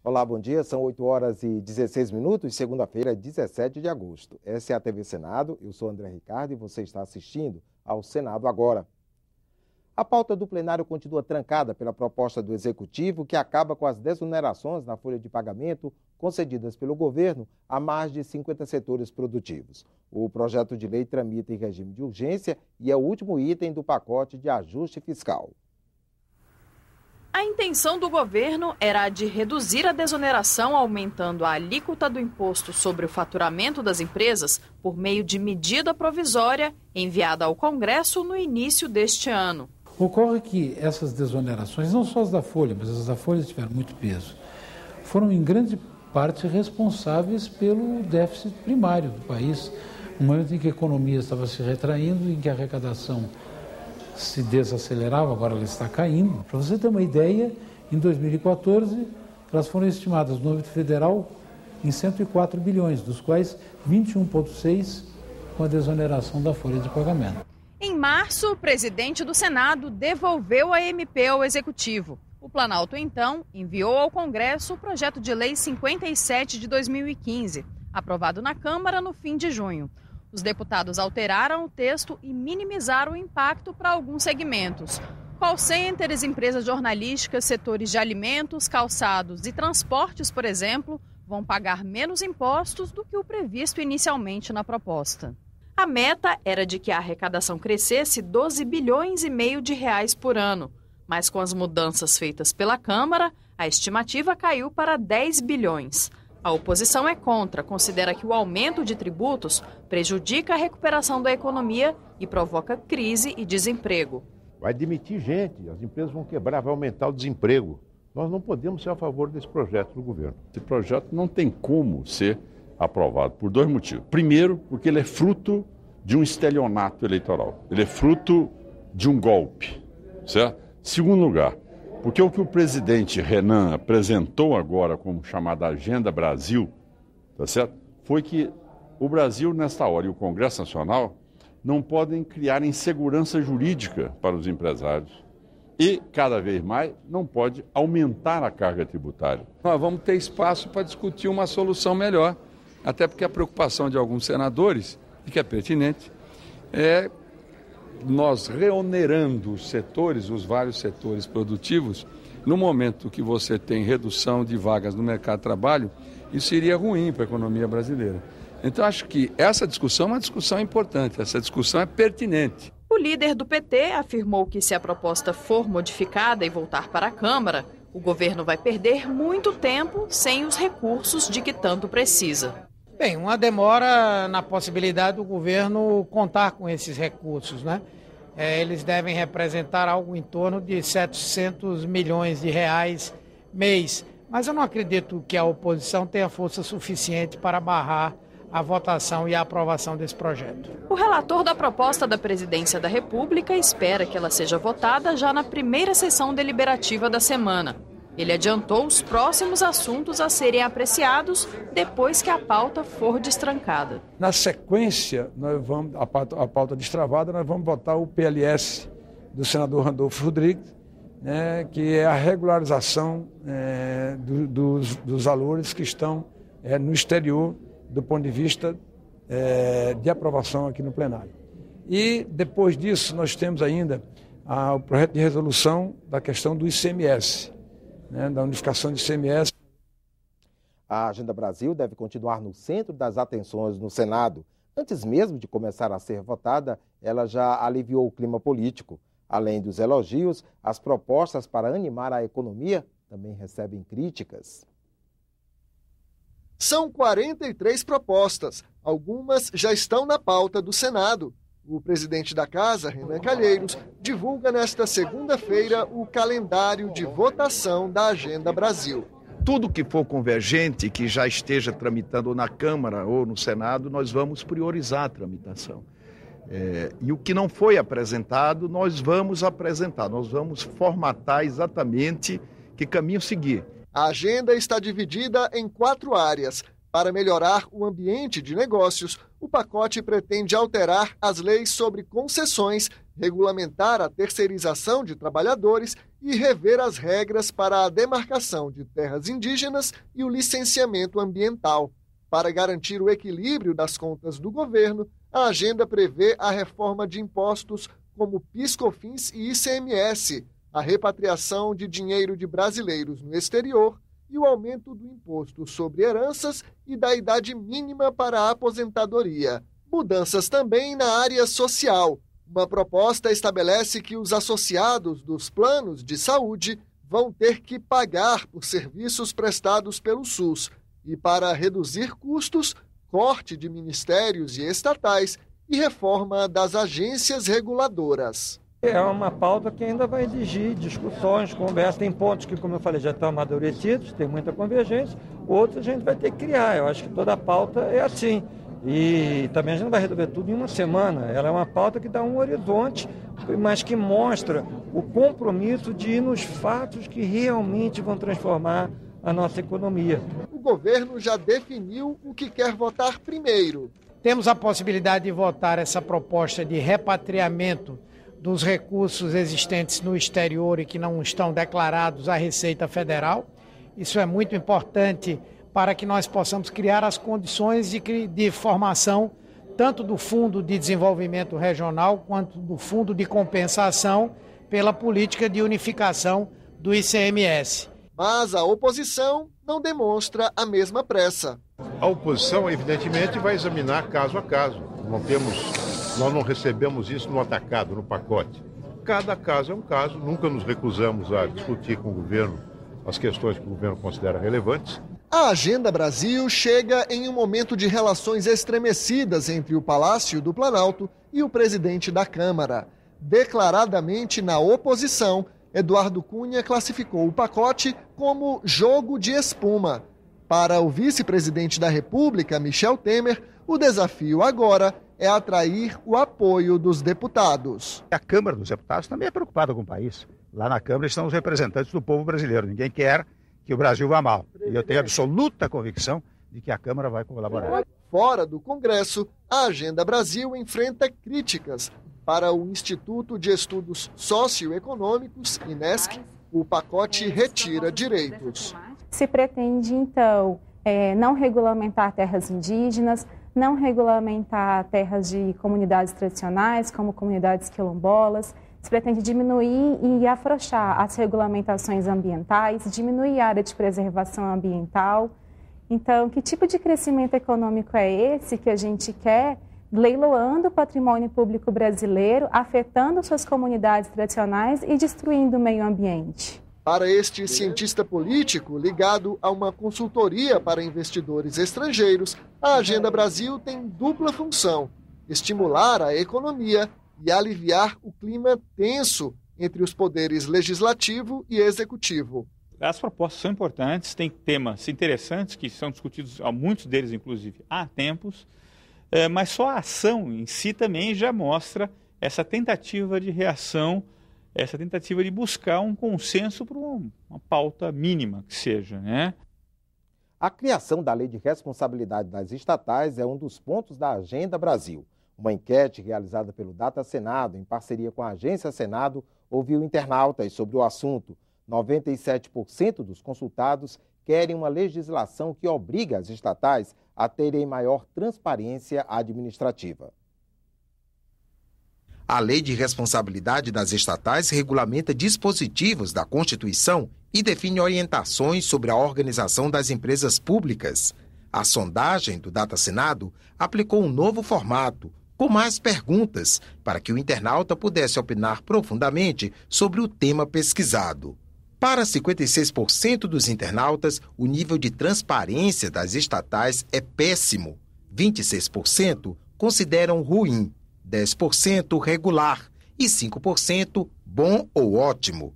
Olá, bom dia. São 8 horas e 16 minutos, segunda-feira, 17 de agosto. Essa é a TV Senado, eu sou André Ricardo e você está assistindo ao Senado Agora. A pauta do plenário continua trancada pela proposta do Executivo que acaba com as desonerações na folha de pagamento concedidas pelo governo a mais de 50 setores produtivos. O projeto de lei tramita em regime de urgência e é o último item do pacote de ajuste fiscal. A intenção do governo era a de reduzir a desoneração, aumentando a alíquota do imposto sobre o faturamento das empresas por meio de medida provisória enviada ao Congresso no início deste ano. Ocorre que essas desonerações, não só as da Folha, mas as da Folha tiveram muito peso, foram em grande parte responsáveis pelo déficit primário do país, no momento em que a economia estava se retraindo, em que a arrecadação se desacelerava, agora ela está caindo. Para você ter uma ideia, em 2014, elas foram estimadas no âmbito federal em 104 bilhões, dos quais 21,6 com a desoneração da folha de pagamento. Em março, o presidente do Senado devolveu a MP ao Executivo. O Planalto, então, enviou ao Congresso o projeto de lei 57 de 2015, aprovado na Câmara no fim de junho. Os deputados alteraram o texto e minimizaram o impacto para alguns segmentos. Call centers, empresas jornalísticas, setores de alimentos, calçados e transportes, por exemplo, vão pagar menos impostos do que o previsto inicialmente na proposta. A meta era de que a arrecadação crescesse 12 bilhões e meio de reais por ano, mas com as mudanças feitas pela Câmara, a estimativa caiu para 10 bilhões. A oposição é contra, considera que o aumento de tributos prejudica a recuperação da economia e provoca crise e desemprego. Vai demitir gente, as empresas vão quebrar, vai aumentar o desemprego. Nós não podemos ser a favor desse projeto do governo. Esse projeto não tem como ser aprovado por dois motivos. Primeiro, porque ele é fruto de um estelionato eleitoral. Ele é fruto de um golpe, certo? Segundo lugar, porque o que o presidente Renan apresentou agora como chamada Agenda Brasil, tá certo? Foi que o Brasil, nesta hora, e o Congresso Nacional não podem criar insegurança jurídica para os empresários. E, cada vez mais, não pode aumentar a carga tributária. Nós vamos ter espaço para discutir uma solução melhor, até porque a preocupação de alguns senadores, e que é pertinente, é nós reonerando os setores, os vários setores produtivos, no momento que você tem redução de vagas no mercado de trabalho, isso seria ruim para a economia brasileira. Então, acho que essa discussão é uma discussão importante, essa discussão é pertinente. O líder do PT afirmou que se a proposta for modificada e voltar para a Câmara, o governo vai perder muito tempo sem os recursos de que tanto precisa. Bem, uma demora na possibilidade do governo contar com esses recursos, né? Eles devem representar algo em torno de 700 milhões de reais mês. Mas eu não acredito que a oposição tenha força suficiente para barrar a votação e a aprovação desse projeto. O relator da proposta da Presidência da República espera que ela seja votada já na primeira sessão deliberativa da semana. Ele adiantou os próximos assuntos a serem apreciados depois que a pauta for destrancada. Na sequência, a pauta destravada, nós vamos votar o PLS do senador Randolfo Rodrigues, né, que é a regularização dos valores que estão no exterior do ponto de vista de aprovação aqui no plenário. E depois disso nós temos ainda o projeto de resolução da questão do ICMS, da unificação de ICMS. A Agenda Brasil deve continuar no centro das atenções no Senado. Antes mesmo de começar a ser votada, ela já aliviou o clima político. Além dos elogios, as propostas para animar a economia também recebem críticas. São 43 propostas. Algumas já estão na pauta do Senado. O presidente da Casa, Renan Calheiros, divulga nesta segunda-feira o calendário de votação da Agenda Brasil. Tudo que for convergente, que já esteja tramitando na Câmara ou no Senado, nós vamos priorizar a tramitação. E o que não foi apresentado, nós vamos apresentar. Nós vamos formatar exatamente que caminho seguir. A agenda está dividida em 4 áreas. Para melhorar o ambiente de negócios, o pacote pretende alterar as leis sobre concessões, regulamentar a terceirização de trabalhadores e rever as regras para a demarcação de terras indígenas e o licenciamento ambiental. Para garantir o equilíbrio das contas do governo, a agenda prevê a reforma de impostos como PIS/COFINS e ICMS, a repatriação de dinheiro de brasileiros no exterior e o aumento do imposto sobre heranças e da idade mínima para a aposentadoria. Mudanças também na área social. Uma proposta estabelece que os associados dos planos de saúde vão ter que pagar por serviços prestados pelo SUS e, para reduzir custos, corte de ministérios e estatais e reforma das agências reguladoras. É uma pauta que ainda vai exigir discussões, conversas. Tem pontos que, como eu falei, já estão amadurecidos, tem muita convergência, outros a gente vai ter que criar. Eu acho que toda a pauta é assim. E também a gente não vai resolver tudo em uma semana. Ela é uma pauta que dá um horizonte, mas que mostra o compromisso de ir nos fatos que realmente vão transformar a nossa economia. O governo já definiu o que quer votar primeiro. Temos a possibilidade de votar essa proposta de repatriamento dos recursos existentes no exterior e que não estão declarados à Receita Federal. Isso é muito importante para que nós possamos criar as condições de formação tanto do Fundo de Desenvolvimento Regional quanto do Fundo de Compensação pela política de unificação do ICMS. Mas a oposição não demonstra a mesma pressa. A oposição, evidentemente, vai examinar caso a caso. Nós não recebemos isso no atacado, no pacote. Cada caso é um caso, nunca nos recusamos a discutir com o governo as questões que o governo considera relevantes. A Agenda Brasil chega em um momento de relações estremecidas entre o Palácio do Planalto e o presidente da Câmara. Declaradamente na oposição, Eduardo Cunha classificou o pacote como jogo de espuma. Para o vice-presidente da República, Michel Temer, o desafio agora é atrair o apoio dos deputados. A Câmara dos Deputados também é preocupada com o país. Lá na Câmara estão os representantes do povo brasileiro. Ninguém quer que o Brasil vá mal. E eu tenho absoluta convicção de que a Câmara vai colaborar. Fora do Congresso, a Agenda Brasil enfrenta críticas. Para o Instituto de Estudos Socioeconômicos, INESC, o pacote retira direitos. Se pretende, então, não regulamentar terras indígenas, não regulamentar terras de comunidades tradicionais, como comunidades quilombolas. Se pretende diminuir e afrouxar as regulamentações ambientais, diminuir a área de preservação ambiental. Então, que tipo de crescimento econômico é esse que a gente quer, leiloando o patrimônio público brasileiro, afetando suas comunidades tradicionais e destruindo o meio ambiente? Para este cientista político, ligado a uma consultoria para investidores estrangeiros, a Agenda Brasil tem dupla função: estimular a economia e aliviar o clima tenso entre os poderes legislativo e executivo. As propostas são importantes, tem temas interessantes que são discutidos, muitos deles inclusive, há tempos, mas só a ação em si também já mostra essa tentativa de reação, essa tentativa de buscar um consenso para uma pauta mínima que seja, né? A criação da Lei de Responsabilidade das Estatais é um dos pontos da Agenda Brasil. Uma enquete realizada pelo Data Senado, em parceria com a Agência Senado, ouviu internautas sobre o assunto. 97% dos consultados querem uma legislação que obriga as estatais a terem maior transparência administrativa. A Lei de Responsabilidade das Estatais regulamenta dispositivos da Constituição e define orientações sobre a organização das empresas públicas. A sondagem do Data Senado aplicou um novo formato, com mais perguntas, para que o internauta pudesse opinar profundamente sobre o tema pesquisado. Para 56% dos internautas, o nível de transparência das estatais é péssimo. 26% consideram ruim, 10% regular e 5% bom ou ótimo.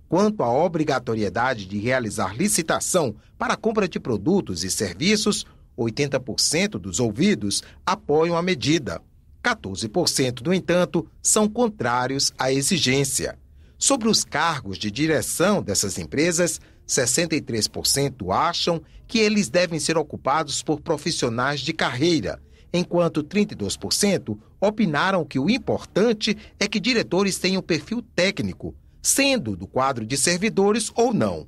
Quanto à obrigatoriedade de realizar licitação para a compra de produtos e serviços, 80% dos ouvidos apoiam a medida. 14%, no entanto, são contrários à exigência. Sobre os cargos de direção dessas empresas, 63% acham que eles devem ser ocupados por profissionais de carreira enquanto 32% opinaram que o importante é que diretores tenham perfil técnico, sendo do quadro de servidores ou não.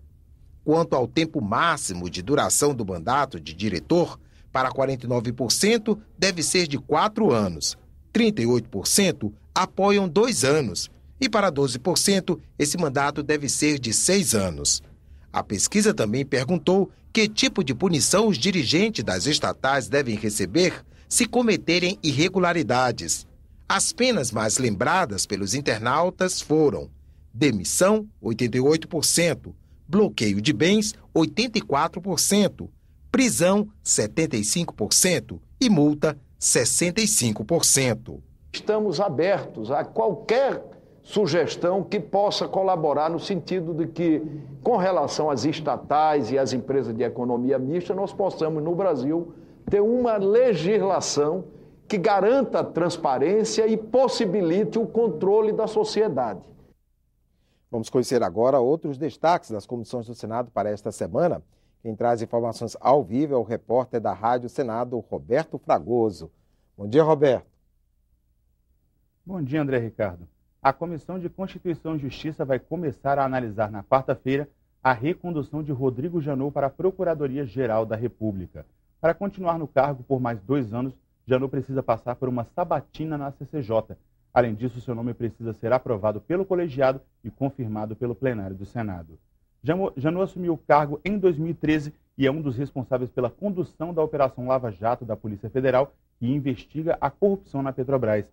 Quanto ao tempo máximo de duração do mandato de diretor, para 49% deve ser de 4 anos, 38% apoiam 2 anos e para 12% esse mandato deve ser de 6 anos. A pesquisa também perguntou que tipo de punição os dirigentes das estatais devem receber se cometerem irregularidades. As penas mais lembradas pelos internautas foram demissão, 88%, bloqueio de bens, 84%, prisão, 75% e multa, 65%. Estamos abertos a qualquer sugestão que possa colaborar no sentido de que, com relação às estatais e às empresas de economia mista, nós possamos, no Brasil, ter uma legislação que garanta a transparência e possibilite o controle da sociedade. Vamos conhecer agora outros destaques das comissões do Senado para esta semana. Quem traz informações ao vivo é o repórter da Rádio Senado, Roberto Fragoso. Bom dia, Roberto. Bom dia, André Ricardo. A Comissão de Constituição e Justiça vai começar a analisar na quarta-feira a recondução de Rodrigo Janot para a Procuradoria-Geral da República. Para continuar no cargo por mais 2 anos, Janot precisa passar por uma sabatina na CCJ. Além disso, seu nome precisa ser aprovado pelo colegiado e confirmado pelo plenário do Senado. Janot assumiu o cargo em 2013 e é um dos responsáveis pela condução da Operação Lava Jato da Polícia Federal, que investiga a corrupção na Petrobras.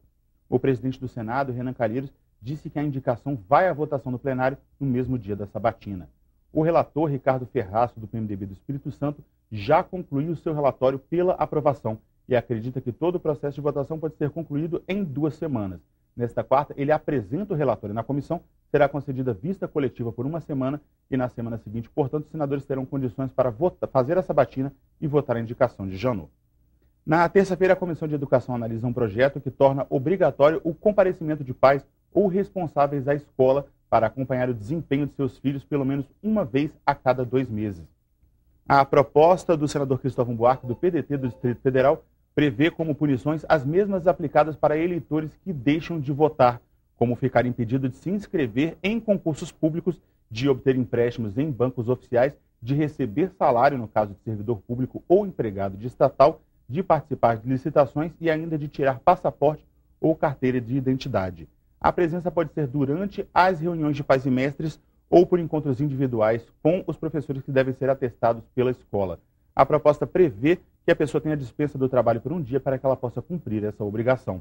O presidente do Senado, Renan Calheiros, disse que a indicação vai à votação no plenário no mesmo dia da sabatina. O relator, Ricardo Ferraço, do PMDB do Espírito Santo, já concluiu seu relatório pela aprovação e acredita que todo o processo de votação pode ser concluído em 2 semanas. Nesta quarta, ele apresenta o relatório na comissão, será concedida vista coletiva por 1 semana e na semana seguinte, portanto, os senadores terão condições para fazer a sabatina e votar a indicação de Janot. Na terça-feira, a Comissão de Educação analisa um projeto que torna obrigatório o comparecimento de pais ou responsáveis à escola para acompanhar o desempenho de seus filhos pelo menos uma vez a cada 2 meses. A proposta do senador Cristóvão Buarque, do PDT do Distrito Federal, prevê como punições as mesmas aplicadas para eleitores que deixam de votar, como ficar impedido de se inscrever em concursos públicos, de obter empréstimos em bancos oficiais, de receber salário no caso de servidor público ou empregado de estatal, de participar de licitações e ainda de tirar passaporte ou carteira de identidade. A presença pode ser durante as reuniões de pais e mestres ou por encontros individuais com os professores que devem ser atestados pela escola. A proposta prevê que a pessoa tenha dispensa do trabalho por um dia para que ela possa cumprir essa obrigação.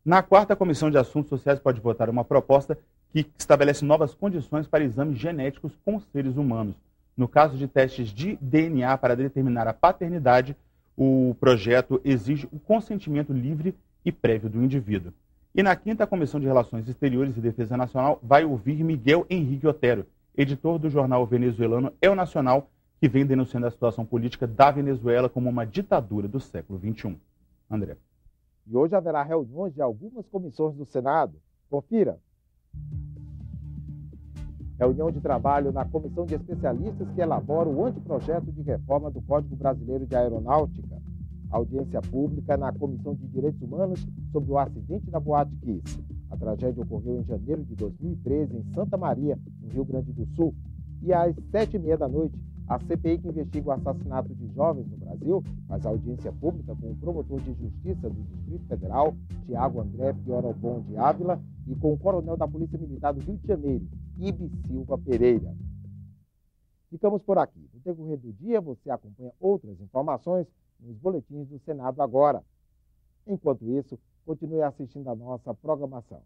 Na quarta, a Comissão de Assuntos Sociais pode votar uma proposta que estabelece novas condições para exames genéticos com seres humanos. No caso de testes de DNA para determinar a paternidade, o projeto exige o consentimento livre e prévio do indivíduo. E na quinta, a Comissão de Relações Exteriores e Defesa Nacional vai ouvir Miguel Henrique Otero, editor do jornal venezuelano El Nacional, que vem denunciando a situação política da Venezuela como uma ditadura do século XXI. André. E hoje haverá reuniões de algumas comissões do Senado. Confira. Reunião de trabalho na Comissão de Especialistas que elabora o anteprojeto de reforma do Código Brasileiro de Aeronáutica. Audiência pública na Comissão de Direitos Humanos sobre o acidente da Boate Kiss. A tragédia ocorreu em janeiro de 2013 em Santa Maria, no Rio Grande do Sul. E às 7h30 da noite, a CPI que investiga o assassinato de jovens no Brasil faz audiência pública com o promotor de justiça do Distrito Federal, Tiago André Fiorobon de Ávila, e com o coronel da Polícia Militar do Rio de Janeiro, Ibe Silva Pereira. Ficamos por aqui. No decorrer do dia, você acompanha outras informações nos boletins do Senado agora. Enquanto isso, continue assistindo a nossa programação.